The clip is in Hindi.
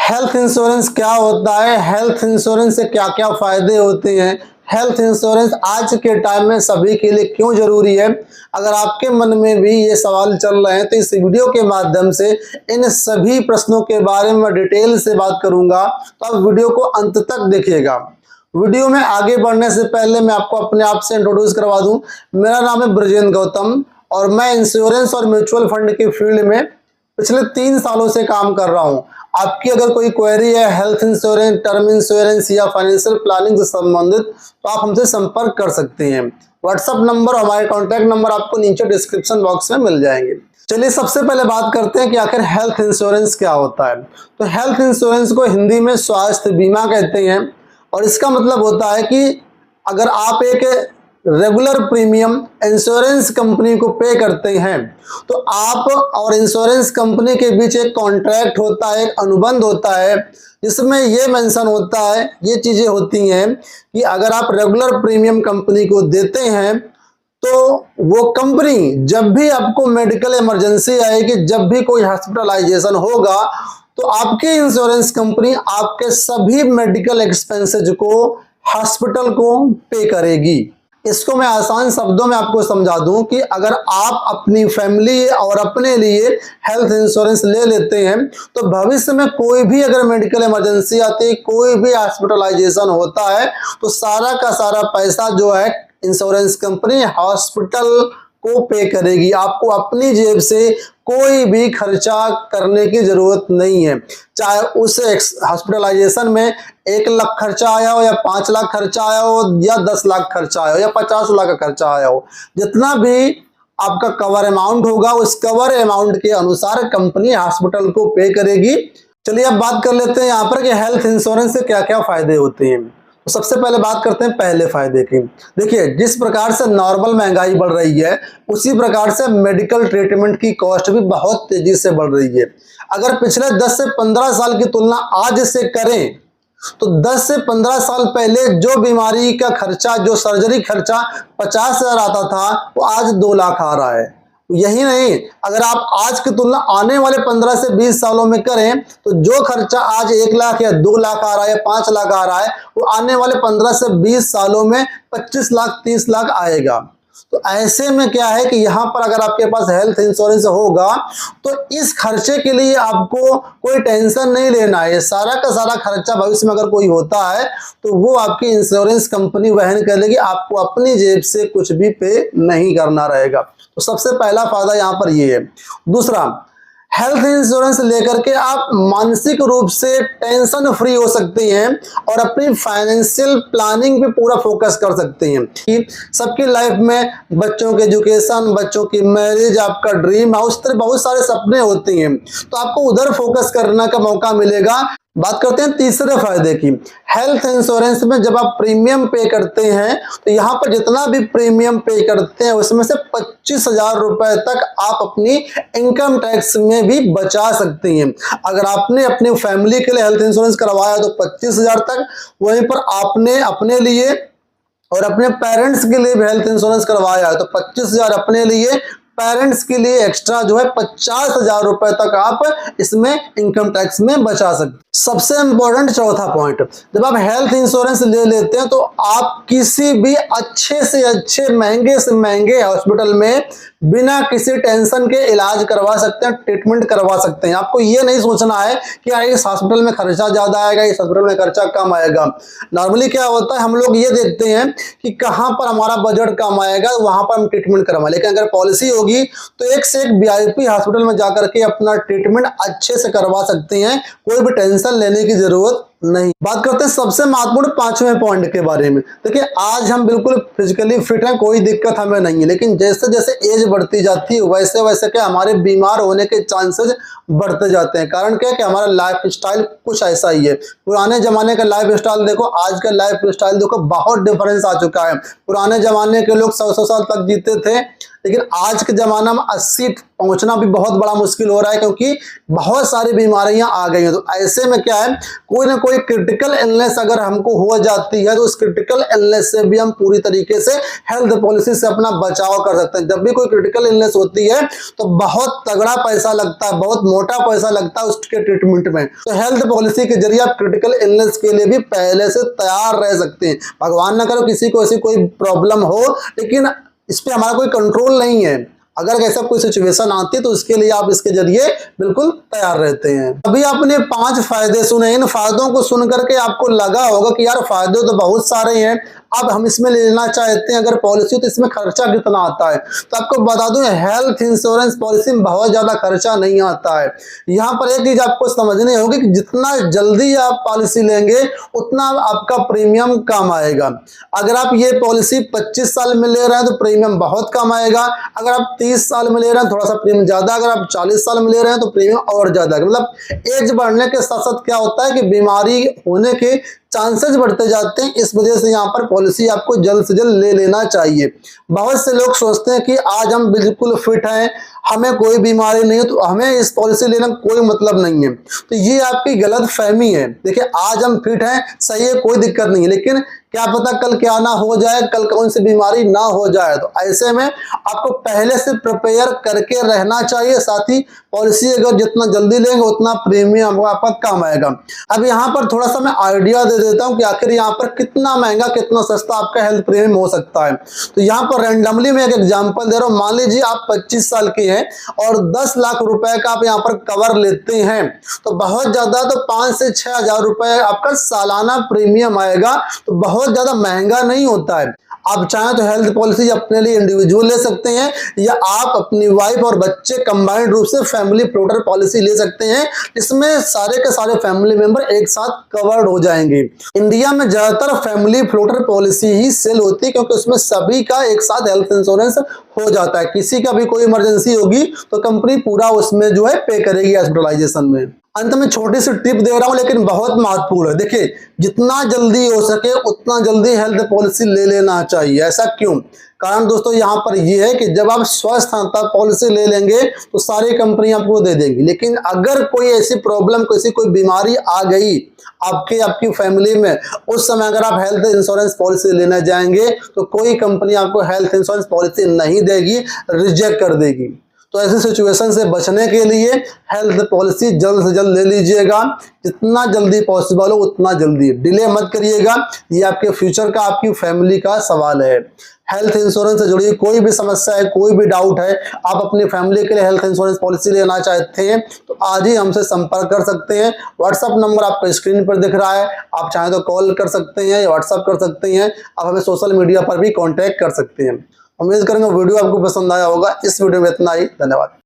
हेल्थ इंश्योरेंस क्या होता है, हेल्थ इंश्योरेंस से क्या क्या फायदे होते हैं, हेल्थ इंश्योरेंस आज के टाइम में सभी के लिए क्यों जरूरी है। अगर आपके मन में भी ये सवाल चल रहे हैं तो इस वीडियो के माध्यम से इन सभी प्रश्नों के बारे में डिटेल से बात करूंगा, तो आप वीडियो को अंत तक देखिएगा। वीडियो में आगे बढ़ने से पहले मैं आपको अपने आप से इंट्रोड्यूस करवा दूं। मेरा नाम है ब्रजेंद्र गौतम और मैं इंश्योरेंस और म्यूचुअल फंड की फील्ड में पिछले 3 सालों से काम कर रहा हूं। आपकी अगर कोई क्वेरी है हेल्थ इंश्योरेंस, टर्म इंश्योरेंस या फाइनेंशियल प्लानिंग से संबंधित, तो आप हमसे संपर्क कर सकते हैं। व्हाट्सएप नंबर, हमारे कॉन्टैक्ट नंबर आपको नीचे डिस्क्रिप्शन बॉक्स में मिल जाएंगे। चलिए सबसे पहले बात करते हैं कि आखिर हेल्थ इंश्योरेंस क्या होता है। तो हेल्थ इंश्योरेंस को हिंदी में स्वास्थ्य बीमा कहते हैं और इसका मतलब होता है कि अगर आप एक रेगुलर प्रीमियम इंश्योरेंस कंपनी को पे करते हैं तो आप और इंश्योरेंस कंपनी के बीच एक कॉन्ट्रैक्ट होता है, एक अनुबंध होता है, जिसमें ये मेंशन होता है, ये चीजें होती हैं कि अगर आप रेगुलर प्रीमियम कंपनी को देते हैं तो वो कंपनी जब भी आपको मेडिकल इमरजेंसी आएगी, जब भी कोई हॉस्पिटलाइजेशन होगा, तो आपकी इंश्योरेंस कंपनी आपके सभी मेडिकल एक्सपेंसेज को हॉस्पिटल को पे करेगी। इसको मैं आसान शब्दों में आपको समझा दूं कि अगर आप अपनी फैमिली और अपने लिए हेल्थ इंश्योरेंस ले लेते हैं तो भविष्य में कोई भी अगर मेडिकल इमरजेंसी आती है, कोई भी हॉस्पिटलाइजेशन होता है, तो सारा का सारा पैसा जो है इंश्योरेंस कंपनी हॉस्पिटल को पे करेगी। आपको अपनी जेब से कोई भी खर्चा करने की जरूरत नहीं है। चाहे उस हॉस्पिटलाइजेशन में 1 लाख खर्चा आया हो या 5 लाख खर्चा आया हो या 10 लाख खर्चा आया हो या 50 लाख का खर्चा आया हो, जितना भी आपका कवर अमाउंट होगा उस कवर अमाउंट के अनुसार कंपनी हॉस्पिटल को पे करेगी। चलिए अब बात कर लेते हैं यहाँ पर कि हेल्थ इंश्योरेंस से क्या क्या फायदे होते हैं। तो सबसे पहले बात करते हैं पहले फायदे की। देखिए, जिस प्रकार से नॉर्मल महंगाई बढ़ रही है उसी प्रकार से मेडिकल ट्रीटमेंट की कॉस्ट भी बहुत तेजी से बढ़ रही है। अगर पिछले 10 से 15 साल की तुलना आज से करें तो 10 से 15 साल पहले जो बीमारी का खर्चा, जो सर्जरी खर्चा 50,000 आता था, वो आज 2 लाख आ रहा है। यही नहीं, अगर आप आज की तुलना आने वाले 15 से 20 सालों में करें तो जो खर्चा आज 1 लाख या 2 लाख आ रहा है या 5 लाख आ रहा है, वो आने वाले 15 से 20 सालों में 25 लाख 30 लाख आएगा। तो ऐसे में क्या है कि यहाँ पर अगर आपके पास हेल्थ इंश्योरेंस होगा तो इस खर्चे के लिए आपको कोई टेंशन नहीं लेना है। सारा का सारा खर्चा भविष्य में अगर कोई होता है तो वो आपकी इंश्योरेंस कंपनी वहन कर लेगी, आपको अपनी जेब से कुछ भी पे नहीं करना रहेगा। तो सबसे पहला फायदा यहाँ पर ये है। दूसरा, हेल्थ इंश्योरेंस लेकर के आप मानसिक रूप से टेंशन फ्री हो सकते हैं और अपनी फाइनेंशियल प्लानिंग पे पूरा फोकस कर सकते हैं कि सबकी लाइफ में बच्चों के एजुकेशन, बच्चों की मैरिज, आपका ड्रीम हाउस, तरह बहुत सारे सपने होते हैं, तो आपको उधर फोकस करने का मौका मिलेगा। बात करते हैं तीसरे फायदे की। हेल्थ इंश्योरेंस में जब आप प्रीमियम पे करते हैं तो यहाँ पर जितना भी प्रीमियम पे करते हैं उसमें से 25,000 रुपए तक आप अपनी इनकम टैक्स में भी बचा सकते हैं। अगर आपने अपनी फैमिली के लिए हेल्थ इंश्योरेंस करवाया तो 25,000 तक, वहीं पर आपने अपने लिए और अपने पेरेंट्स के लिए भी हेल्थ इंश्योरेंस करवाया है तो 25,000 अपने लिए, पेरेंट्स के लिए एक्स्ट्रा जो है 50,000 रुपए तक आप इसमें इनकम टैक्स में बचा सकते। सबसे इंपॉर्टेंट चौथा पॉइंट, जब आप हेल्थ इंश्योरेंस ले लेते हैं तो आप किसी भी अच्छे से अच्छे, महंगे से महंगे हॉस्पिटल में बिना किसी टेंशन के इलाज करवा सकते हैं, ट्रीटमेंट करवा सकते हैं। आपको ये नहीं सोचना है कि इस हॉस्पिटल में खर्चा ज्यादा आएगा, इस हॉस्पिटल में खर्चा कम आएगा। नॉर्मली क्या होता है, हम लोग ये देखते हैं कि कहां पर हमारा बजट कम आएगा वहां पर हम ट्रीटमेंट करवाएं, लेकिन अगर पॉलिसी होगी तो एक से एक वीआईपी हॉस्पिटल में जाकर के अपना ट्रीटमेंट अच्छे से करवा सकते हैं, कोई भी टेंशन लेने की जरूरत नहीं। बात करते हैं सबसे महत्वपूर्ण 5वें पॉइंट के बारे में। देखिए, आज हम बिल्कुल फिजिकली फिट हैं, कोई दिक्कत हमें नहीं है, लेकिन जैसे जैसे एज बढ़ती जाती है वैसे वैसे क्या हमारे बीमार होने के चांसेस बढ़ते जाते हैं। कारण क्या है कि हमारा लाइफ स्टाइल कुछ ऐसा ही है। पुराने जमाने का लाइफ स्टाइल देखो, आज का लाइफ स्टाइल देखो, बहुत डिफरेंस आ चुका है। पुराने जमाने के लोग 100-100 साल तक जीते थे, लेकिन आज के ज़माना में 80 पहुंचना भी बहुत बड़ा मुश्किल हो रहा है, क्योंकि बहुत सारी बीमारियां आ गई हैं। तो ऐसे में क्या है, कोई ना कोई क्रिटिकल इलनेस अगर हमको हो जाती है तो उस क्रिटिकल इलनेस से भी हम पूरी तरीके से हेल्थ पॉलिसी से अपना बचाव कर सकते हैं। जब भी कोई क्रिटिकल इलनेस होती है तो बहुत तगड़ा पैसा लगता है, बहुत मोटा पैसा लगता है उसके ट्रीटमेंट में। तो हेल्थ पॉलिसी के जरिए आप क्रिटिकल इलनेस के लिए भी पहले से तैयार रह सकते हैं। भगवान ना करो किसी को ऐसी कोई प्रॉब्लम हो, लेकिन इस पे हमारा कोई कंट्रोल नहीं है। अगर ऐसा कोई सिचुएशन आती है तो उसके लिए आप इसके जरिए बिल्कुल तैयार रहते हैं। अभी आपने 5 फायदे सुने, इन फायदों को सुन करके आपको लगा होगा कि यार फायदे तो बहुत सारे हैं, अब हम इसमें लेना चाहते हैं अगर पॉलिसी, तो इसमें खर्चा कितना आता है। तो आपको बता दूं, हेल्थ इंश्योरेंस पॉलिसी में बहुत ज्यादा खर्चा नहीं आता है। यहाँ पर एक चीज आपको समझनी होगी कि जितना जल्दी आप पॉलिसी लेंगे उतना आपका प्रीमियम कम आएगा। अगर आप ये पॉलिसी 25 साल में ले रहे हैं तो प्रीमियम बहुत कम आएगा। अगर आप 30 साल में ले रहे हैं थोड़ा सा प्रीमियम ज्यादा, अगर आप 40 साल में ले रहे हैं तो प्रीमियम और ज्यादा। मतलब एज बढ़ने के साथ साथ क्या होता है कि बीमारी होने के चांसेस बढ़ते जाते हैं। इस वजह से यहाँ पर पॉलिसी आपको जल्द से जल्द ले लेना चाहिए। बहुत से लोग सोचते हैं कि आज हम बिल्कुल फिट हैं, हमें कोई बीमारी नहीं है, तो हमें इस पॉलिसी लेना कोई मतलब नहीं है। तो ये आपकी गलत फहमी है। देखिए, आज हम फिट हैं, सही है, कोई दिक्कत नहीं है, लेकिन क्या पता कल क्या ना हो जाए, कल कौन सी बीमारी ना हो जाए। तो ऐसे में आपको पहले से प्रिपेयर करके रहना चाहिए। साथ ही पॉलिसी अगर जितना जल्दी लेंगे उतना प्रीमियम आपका कम आएगा। अब यहाँ पर थोड़ा सा मैं आइडिया दे देता हूँ कि आखिर यहाँ पर कितना महंगा कितना सस्ता आपका हेल्थ प्रीमियम हो सकता है। तो यहाँ पर रैंडमली मैं एक एग्जांपल दे रहा हूँ। मान लीजिए आप 25 साल के हैं और 10 लाख रुपए का आप यहाँ पर कवर लेते हैं, तो बहुत ज्यादा तो 5 से 6 हजार रुपए आपका सालाना प्रीमियम आएगा। तो बहुत ज्यादा महंगा नहीं होता है। आप चाहें तो हेल्थ पॉलिसी अपने लिए इंडिविजुअल ले सकते हैं, या आप अपनी वाइफ और बच्चे कंबाइंड रूप से फैमिली फ्लोटर पॉलिसी ले सकते हैं। इसमें सारे के सारे फैमिली मेंबर एक साथ कवर्ड हो जाएंगे। इंडिया में ज्यादातर फैमिली फ्लोटर पॉलिसी ही सेल होती है, क्योंकि उसमें सभी का एक साथ हेल्थ इंश्योरेंस हो जाता है। किसी का भी कोई इमरजेंसी होगी तो कंपनी पूरा उसमें जो है पे करेगी हॉस्पिटलाइजेशन में। अंत में छोटी सी टिप दे रहा हूं, लेकिन बहुत महत्वपूर्ण है। देखिए, जितना जल्दी हो सके उतना जल्दी हेल्थ पॉलिसी ले लेना चाहिए। ऐसा क्यों? कारण दोस्तों यहाँ पर यह है कि जब आप स्वस्थ हैं तब पॉलिसी ले लेंगे तो सारी कंपनी आपको दे देंगी, लेकिन अगर कोई ऐसी प्रॉब्लम, कोई बीमारी आ गई आपकी फैमिली में, उस समय अगर आप हेल्थ इंश्योरेंस पॉलिसी लेने जाएंगे तो कोई कंपनी आपको हेल्थ इंश्योरेंस पॉलिसी नहीं देगी, रिजेक्ट कर देगी। तो ऐसी सिचुएशन से बचने के लिए हेल्थ पॉलिसी जल्द से जल्द ले लीजिएगा। जितना जल्दी पॉसिबल हो उतना जल्दी, डिले मत करिएगा। ये आपके फ्यूचर का, आपकी फैमिली का सवाल है। हेल्थ इंश्योरेंस से जुड़ी कोई भी समस्या है, कोई भी डाउट है, आप अपनी फैमिली के लिए हेल्थ इंश्योरेंस पॉलिसी लेना चाहते हैं तो आज ही हमसे संपर्क कर सकते हैं। व्हाट्सअप नंबर आपको स्क्रीन पर दिख रहा है, आप चाहें तो कॉल कर सकते हैं या व्हाट्सअप कर सकते हैं। आप हमें सोशल मीडिया पर भी कॉन्टैक्ट कर सकते हैं। उम्मीद करेंगे वीडियो आपको पसंद आया होगा। इस वीडियो में इतना ही, धन्यवाद।